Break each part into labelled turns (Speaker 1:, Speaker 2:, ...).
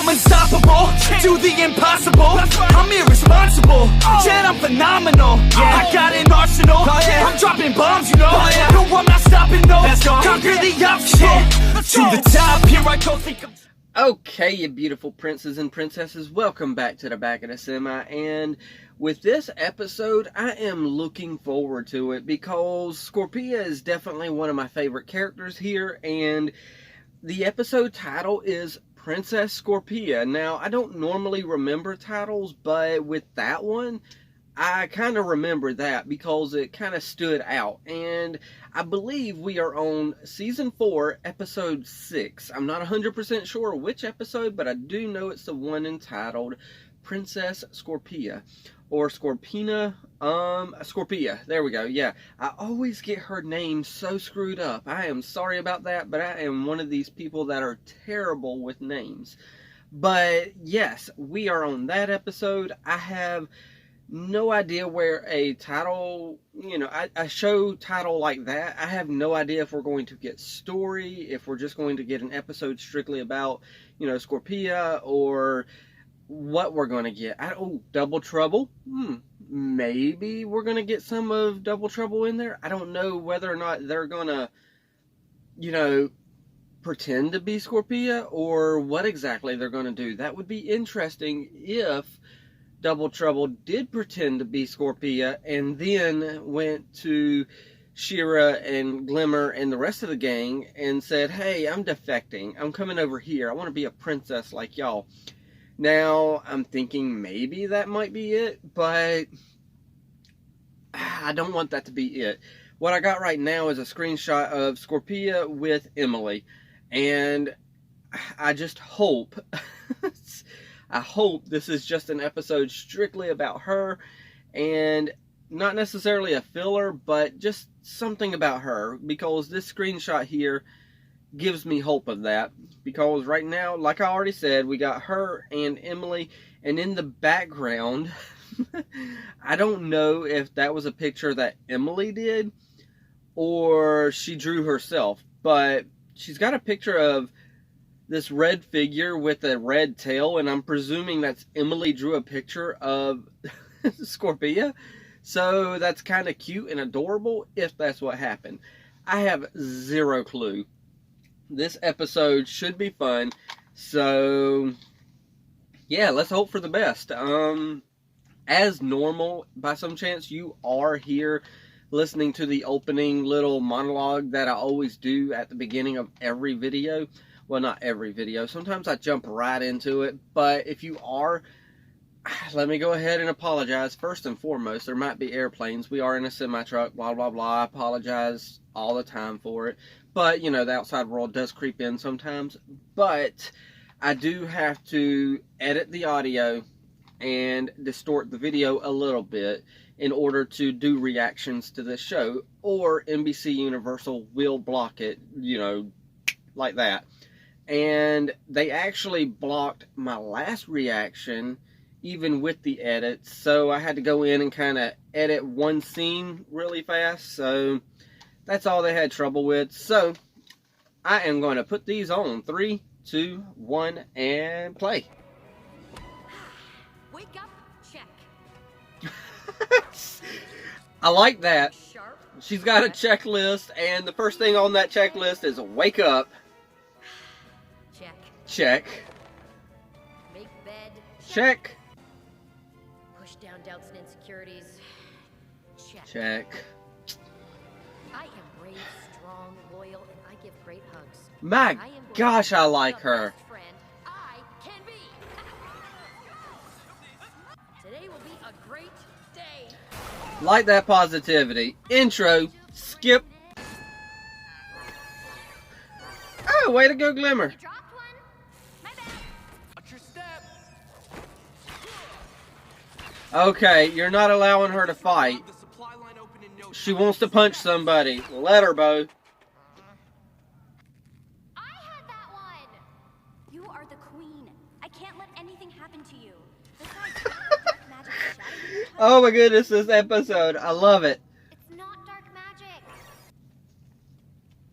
Speaker 1: I'm unstoppable, do the impossible. I'm irresponsible, yet I'm phenomenal. I got an arsenal, I'm dropping bombs, you know. No, I'm not stopping, no. Conquer the obstacle, to the top, here I go, think I'm...
Speaker 2: Okay, you beautiful princes and princesses, welcome back to the back of the semi, and with this episode, I am looking forward to it because Scorpio is definitely one of my favorite characters here, and the episode title is Princess Scorpio. Now, I don't normally remember titles, but with that one, I kind of remember that because it kind of stood out, and I believe we are on Season 4, Episode 6. I'm not 100% sure which episode, but I do know it's the one entitled Princess Scorpio, or Scorpina, Scorpia, there we go, yeah. I always get her name so screwed up. I am sorry about that, but I am one of these people that are terrible with names. But yes, we are on that episode. I have no idea where a title, a show title like that, I have no idea if we're going to get story, if we're just going to get an episode strictly about, Scorpia, or what we're going to get. Double Trouble? Maybe we're going to get some of Double Trouble in there. I don't know whether or not they're going to, pretend to be Scorpia, or what exactly they're going to do. That would be interesting if Double Trouble did pretend to be Scorpia and then went to Shira and Glimmer and the rest of the gang and said, hey, I'm defecting. I'm coming over here. I want to be a princess like y'all. Now, I'm thinking maybe that might be it, but I don't want that to be it. What I got right now is a screenshot of Scorpia with Emily, and I just hope... I hope this is just an episode strictly about her, and not necessarily a filler, but just something about her, because this screenshot here gives me hope of that, because right now, like I already said, we got her and Emily, and in the background, I don't know if that was a picture that Emily did, or she drew herself, but she's got a picture of this red figure with a red tail, and I'm presuming that's Emily drew a picture of Scorpia. So that's kind of cute and adorable if that's what happened. I have zero clue. This episode should be fun. So yeah, let's hope for the best. As normal, by some chance you are here listening to the opening little monologue that I always do at the beginning of every video. Well, not every video. Sometimes I jump right into it. But if you are, let me go ahead and apologize. First and foremost, there might be airplanes. We are in a semi-truck, blah, blah, blah. I apologize all the time for it. But, the outside world does creep in sometimes. But I do have to edit the audio and distort the video a little bit in order to do reactions to this show. Or NBC Universal will block it, like that. And they actually blocked my last reaction, even with the edits. So I had to go in and kind of edit one scene really fast. So that's all they had trouble with. So I am going to put these on. 3, 2, 1, and play.
Speaker 3: Wake up, check.
Speaker 2: I like that. She's got a checklist, and the first thing on that checklist is wake up. Check.
Speaker 3: Make bed.
Speaker 2: Check.
Speaker 3: Push down doubts and insecurities.
Speaker 2: Check.
Speaker 3: I am brave, strong, loyal, and I give great hugs.
Speaker 2: My gosh, I like her.
Speaker 3: Best friend I can be. Today will be a great day.
Speaker 2: Like that positivity. Intro. Skip. Oh, way to go, Glimmer. Okay, you're not allowing her to fight. She wants to punch somebody. Let her, Bo.
Speaker 4: I had that one! You are the queen. I can't let anything happen to you. Besides, dark magic is shattering.
Speaker 2: Oh my goodness, this episode. I love it.
Speaker 4: It's not dark magic.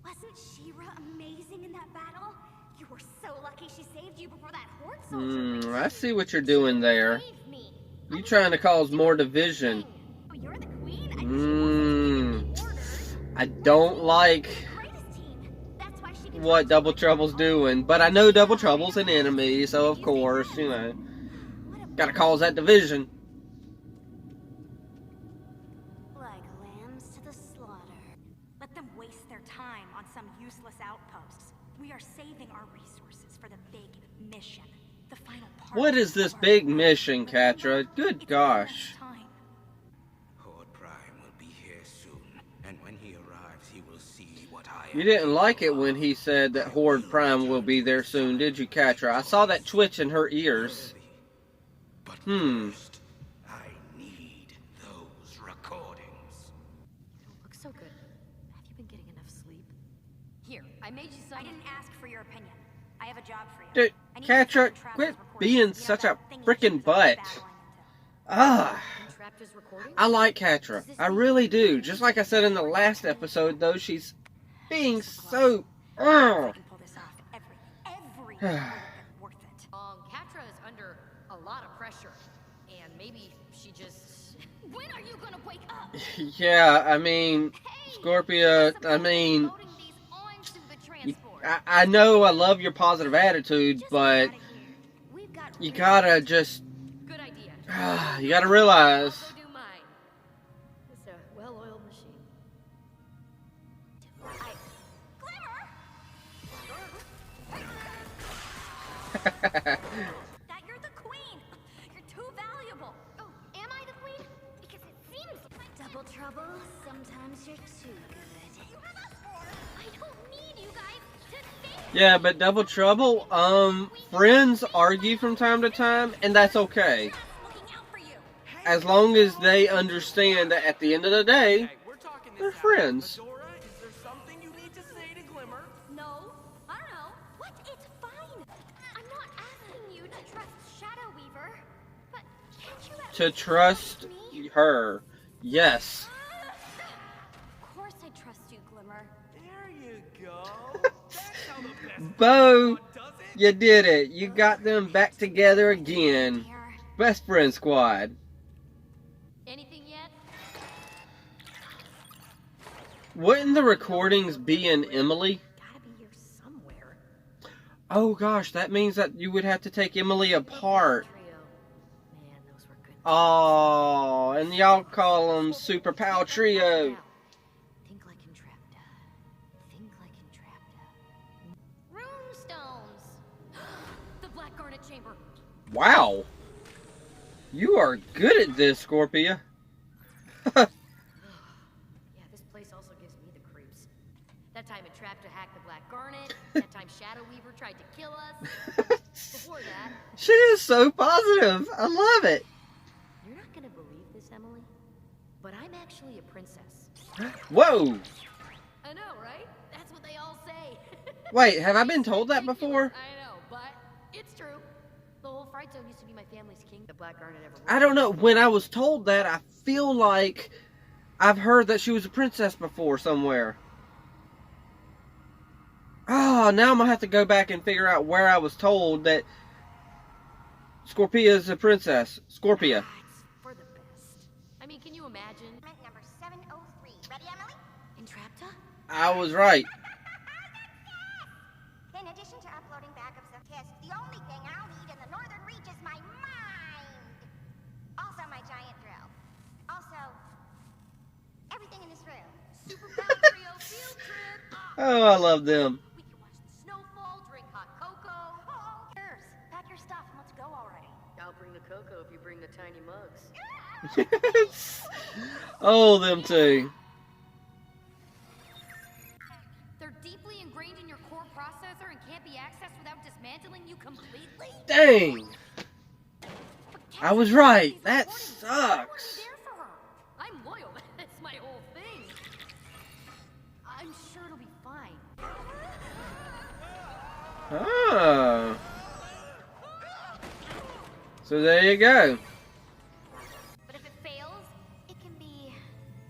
Speaker 4: Wasn't She-Ra amazing in that battle? You were so lucky she saved you before that horde soldier.
Speaker 2: I see what you're doing there.
Speaker 4: Save me.
Speaker 2: You trying to cause more division.
Speaker 4: Oh, you're the queen? I knew she wasn't giving me orders.
Speaker 2: I don't like
Speaker 4: Greatest team. That's why she
Speaker 2: what Double Trouble's doing, but I know Double Trouble's an enemy, so of course, you know, gotta cause that division.
Speaker 4: Like lambs to the slaughter. Let them waste their time on some useless outposts. We are saving our resources for the big mission. The final part.
Speaker 2: What is this big mission, Katra? Good gosh.
Speaker 5: Horde Prime will be here soon, and when he arrives, he will see what I
Speaker 2: You didn't like it when he said that Horde Prime will be there soon, did you, Katra? I saw that twitch in her ears.
Speaker 5: But first, I need those recordings.
Speaker 3: You don't look so good. Have you been getting enough sleep? Here, I made you some.
Speaker 4: I didn't ask for your opinion. I have a job for you.
Speaker 2: Dude,
Speaker 4: I need
Speaker 2: Katra,
Speaker 4: to find
Speaker 2: quit
Speaker 4: Travis' recordings.
Speaker 2: being
Speaker 4: You know
Speaker 2: such
Speaker 4: that
Speaker 2: a
Speaker 4: thingy
Speaker 2: freaking
Speaker 4: thing
Speaker 2: butt.
Speaker 4: battling into.
Speaker 2: Ah.
Speaker 3: Entraptor's recording?
Speaker 2: I like Katra. I really do. Just like I said in the last episode, though, she's being so...
Speaker 4: I can pull this off. Every will have been worth it.
Speaker 3: Catra is under a lot of pressure. And maybe she just...
Speaker 4: When are you gonna wake up?
Speaker 2: Yeah, I mean, Scorpio, I mean,
Speaker 4: Loading these onto the transport.
Speaker 2: I know I love your positive attitude,
Speaker 4: Just
Speaker 2: but
Speaker 4: get outta here. We've got
Speaker 2: you
Speaker 4: real-
Speaker 2: gotta just,
Speaker 3: Good idea.
Speaker 2: you gotta realize.
Speaker 3: I'll go do mine. It's a well-oiled machine.
Speaker 4: Glimmer! That you're the queen! You're too valuable! Oh, am I the queen? Because it seems like double trouble. Sometimes you're too good. You have us for. I don't need you guys to save me.
Speaker 2: Yeah, but Double Trouble, friends argue from time to time, and that's okay.
Speaker 4: Looking out for you.
Speaker 2: As long as they understand that at the end of the day,
Speaker 1: Hey, we're talking this
Speaker 2: they're
Speaker 1: out.
Speaker 2: friends.
Speaker 1: Medora, is there something you need to say to Glimmer?
Speaker 4: No, I don't know. What? It's fine. I'm not asking you to trust Shadow Weaver, but can't you at
Speaker 2: To
Speaker 4: least
Speaker 2: trust
Speaker 4: me?
Speaker 2: her. Yes.
Speaker 4: Of course I trust you, Glimmer.
Speaker 1: There you go. That's how the best
Speaker 2: Bo,
Speaker 1: does it.
Speaker 2: you did it. You got them back together again.
Speaker 4: Here.
Speaker 2: Best friend squad.
Speaker 3: Anything yet?
Speaker 2: Wouldn't the recordings be in Emily?
Speaker 3: Gotta be here somewhere.
Speaker 2: Oh gosh, that means that you would have to take Emily apart.
Speaker 3: Trio. Man, those were good.
Speaker 2: Oh, and y'all call them Super Pow Trio.
Speaker 3: Think like Entrapta. Think like Entrapta.
Speaker 4: Runestones.
Speaker 3: The Black Garnet Chamber.
Speaker 2: Wow. You are good at this, Scorpio.
Speaker 3: Yeah, this place also gives me the creeps. That time Entrapta hacked the Black Garnet. That time Shadow Weaver tried to kill us. Before that,
Speaker 2: She is so positive. I love it.
Speaker 3: you're not gonna believe this, Emily, but I'm actually a princess.
Speaker 2: Whoa.
Speaker 3: I know, right? That's what they all say.
Speaker 2: Wait, have I been told that before?
Speaker 3: I know, but it's true. The whole Fright Zone used to be my family's king. The Black Garnet ever.
Speaker 2: I don't know. When I was told that, I feel like I've heard that she was a princess before somewhere. Oh, now I'm going to have to go back and figure out where I was told that Scorpia is a princess. Scorpia.
Speaker 3: It's for the best. I mean, can you imagine?
Speaker 4: Segment number 703. Ready, Emily?
Speaker 3: Entrapta?
Speaker 2: I was right.
Speaker 4: In addition to uploading backups of tests, the only thing I'll need in the Northern Reach is my mind. Also, my giant drill. Also, everything in this room.
Speaker 3: Super Power Trio field trip.
Speaker 2: Oh, I love them.
Speaker 3: We can watch the snowfall, drink hot cocoa.
Speaker 4: Oh, cheers. Pack your stuff and let's go already.
Speaker 3: I'll bring the cocoa if you bring the tiny mugs.
Speaker 2: Oh, them two.
Speaker 4: They're deeply ingrained in your core processor and can't be accessed without dismantling you completely?
Speaker 2: Dang.
Speaker 4: But
Speaker 2: I was right.
Speaker 4: These
Speaker 2: That
Speaker 4: recordings,
Speaker 2: sucks.
Speaker 4: I wasn't there for her.
Speaker 3: I'm loyal. That's my whole thing. I'm sure it'll be fine.
Speaker 2: Oh. So there you go.
Speaker 4: But if it fails, it can be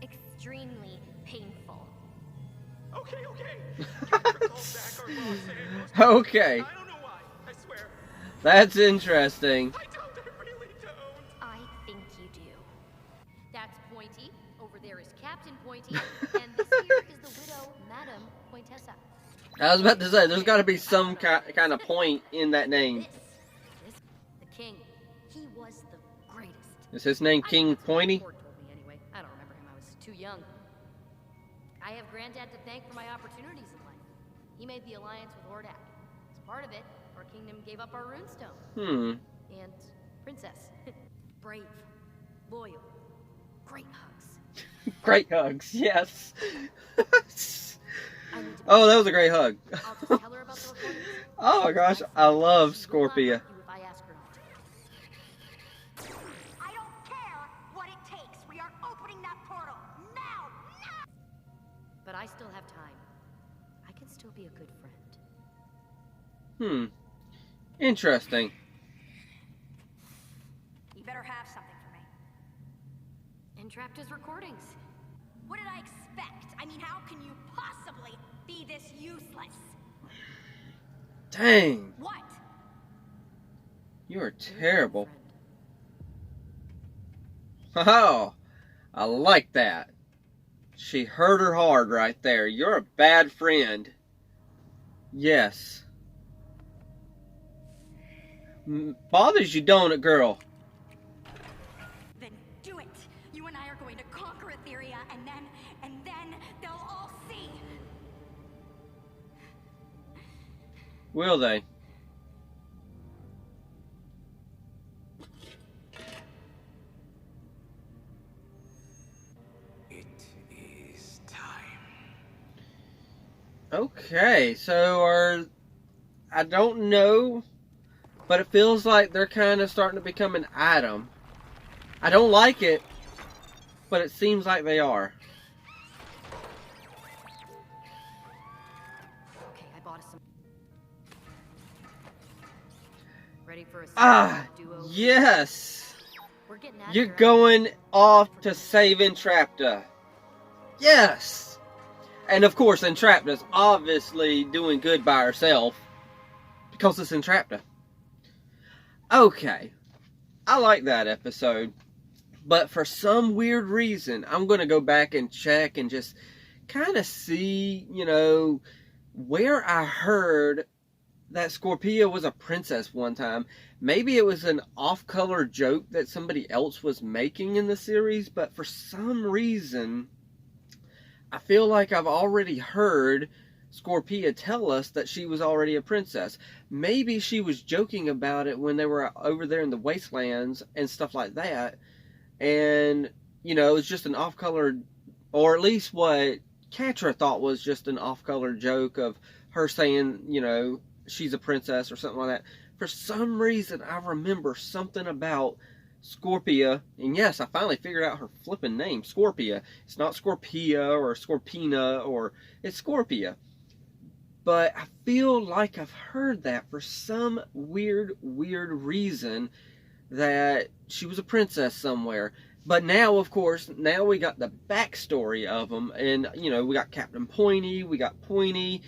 Speaker 4: extremely painful.
Speaker 1: Okay. Katra called back our lost animals.
Speaker 2: Okay.
Speaker 1: I don't know why. I swear.
Speaker 2: That's interesting.
Speaker 1: I really don't.
Speaker 3: I think you do. That's Pointy. Over there is Captain Pointy. And this here is the widow, Madame Pointessa.
Speaker 2: I was about to say, there's got to be some kind of point in that name.
Speaker 3: This, the king, he was the greatest.
Speaker 2: Is his name King Pointy?
Speaker 3: Ford told me anyway. I don't remember him. I was too young. I have Granddad to thank for my opportunities in life. He made the alliance with Hordak. As part of it, our kingdom gave up our runestone. And Princess. Brave, loyal, great hugs.
Speaker 2: Great hugs, yes.
Speaker 3: I need to
Speaker 2: Oh, that was a great hug.
Speaker 3: I'll just tell her about the recordings.
Speaker 2: Oh my gosh, I love
Speaker 3: She will not hurt
Speaker 2: Scorpia.
Speaker 3: you if I ask her not to.
Speaker 4: I don't care what it takes. We are opening that portal now. Now.
Speaker 3: But I still have time. I can still be a good friend.
Speaker 2: Interesting.
Speaker 4: You better have something for me.
Speaker 3: Entrapta's recordings.
Speaker 4: What did I expect? I mean, how can you possibly be this useless?
Speaker 2: Dang,
Speaker 4: What?
Speaker 2: you are terrible. Oh, I like that. She hurt her hard right there. You're a bad friend. Yes. Bothers you, don't it, girl?
Speaker 4: Then do it. You and I are going to conquer Etheria, and then they'll all see.
Speaker 2: Will they?
Speaker 5: It is time.
Speaker 2: Okay, so I don't know, but it feels like they're kind of starting to become an item. I don't like it, but it seems like they are.
Speaker 3: Okay, I bought us some. Ready for a duo?
Speaker 2: Yes!
Speaker 3: We're getting at
Speaker 2: You're
Speaker 3: her.
Speaker 2: going off to save Entrapta. Yes! And of course, Entrapta's obviously doing good by herself because it's Entrapta. Okay, I like that episode, but for some weird reason, I'm going to go back and check and just kind of see, you know, where I heard that Scorpio was a princess one time. Maybe it was an off-color joke that somebody else was making in the series, but for some reason, I feel like I've already heard Scorpia tell us that she was already a princess. Maybe she was joking about it when they were over there in the wastelands and stuff like that. And, you know, it's just an off-color, or at least what Catra thought was just an off-color joke of her saying, you know, she's a princess or something like that. For some reason, I remember something about Scorpia, and yes, I finally figured out her flipping name, Scorpia. It's not Scorpia or Scorpina, or it's Scorpia. But I feel like I've heard that for some weird reason that she was a princess somewhere. But now, of course, now we got the backstory of them, and, you know, we got Captain Pointy, we got Pointy,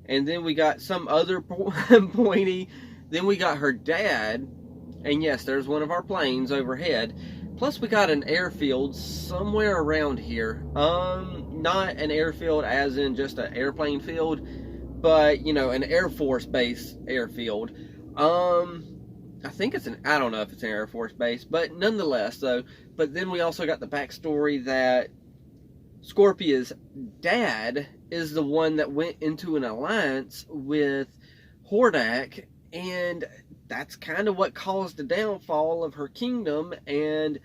Speaker 2: and then we got some other Pointy, then we got her dad, and yes, there's one of our planes overhead. Plus, we got an airfield somewhere around here. Not an airfield as in just an airplane field, but, you know, an Air Force Base airfield. I think it's I don't know if it's an Air Force Base, but nonetheless, though. But then we also got the backstory that Scorpia's dad is the one that went into an alliance with Hordak, and that's kind of what caused the downfall of her kingdom. And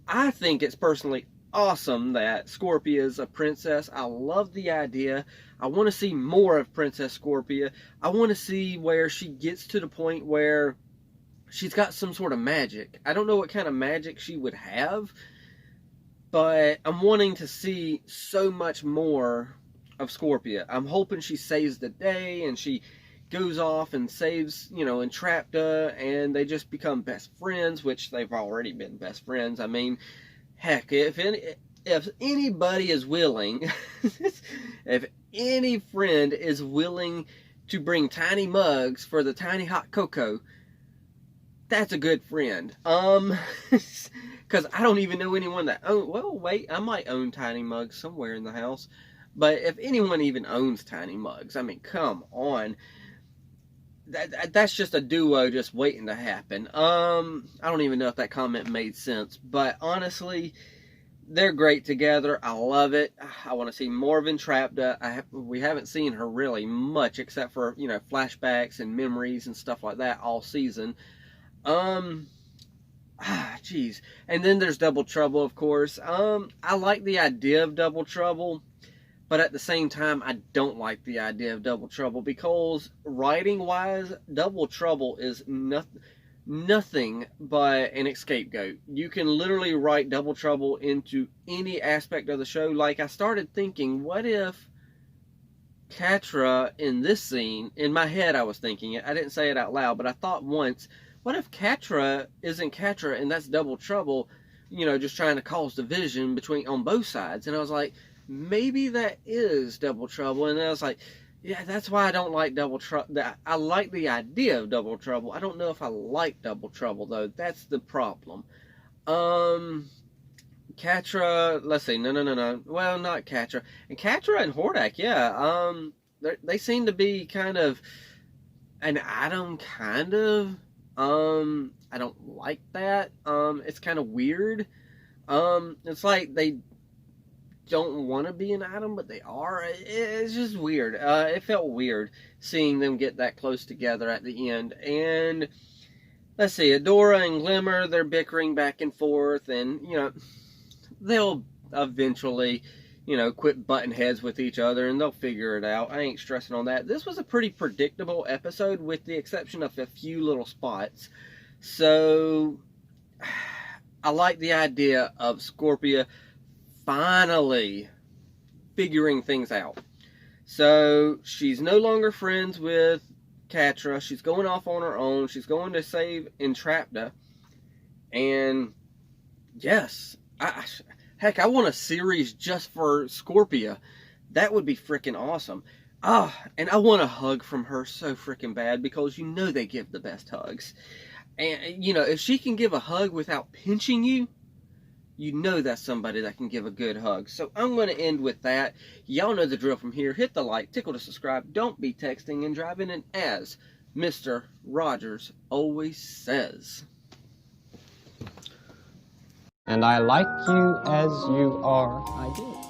Speaker 2: I think it's personally awesome that Scorpia is a princess. I love the idea. I want to see more of Princess Scorpia. I want to see where she gets to the point where she's got some sort of magic. I don't know what kind of magic she would have, but I'm wanting to see so much more of Scorpia. I'm hoping she saves the day and she goes off and saves, you know, Entrapta, and they just become best friends, which they've already been best friends. I mean, heck, if anybody is willing, if any friend is willing to bring tiny mugs for the tiny hot cocoa, that's a good friend. Because I don't even know anyone that own. Well, wait, I might own tiny mugs somewhere in the house. But if anyone even owns tiny mugs, I mean, come on. That's just a duo just waiting to happen. I don't even know if that comment made sense, but honestly, they're great together. I love it. I want to see more of Entrapta. We haven't seen her really much except for, you know, flashbacks and memories and stuff like that all season. Jeez. And then there's Double Trouble, of course. I like the idea of Double Trouble. But at the same time, I don't like the idea of Double Trouble because writing-wise, Double Trouble is nothing but an scapegoat. You can literally write Double Trouble into any aspect of the show. Like, I started thinking, what if Catra in this scene, in my head I was thinking it, I didn't say it out loud, but I thought once, what if Catra isn't Catra and that's Double Trouble, you know, just trying to cause division on both sides? And I was like, maybe that is Double Trouble. And I was like, yeah, that's why I don't like Double Trouble. I like the idea of Double Trouble. I don't know if I like Double Trouble, though. That's the problem. Catra, let's see. No. Well, not Catra. And Catra and Hordak, yeah. They seem to be kind of an item, kind of. I don't like that. It's kind of weird. It's like they don't want to be an item, but they are. It's just weird. It felt weird seeing them get that close together at the end. And let's see, Adora and Glimmer, they're bickering back and forth, and you know, they'll eventually, you know, quit butting heads with each other, and they'll figure it out. I ain't stressing on that. This was a pretty predictable episode, with the exception of a few little spots. So I like the idea of Scorpio finally figuring things out. So she's no longer friends with Catra. She's going off on her own. She's going to save Entrapta. And yes, heck, I want a series just for Scorpio. That would be freaking awesome. And I want a hug from her so freaking bad, because you know they give the best hugs. And you know, if she can give a hug without pinching you, you know that's somebody that can give a good hug. So I'm going to end with that. Y'all know the drill from here. Hit the like, tickle to subscribe. Don't be texting and driving. And as Mr. Rogers always says,
Speaker 6: and I like you as you are. I do.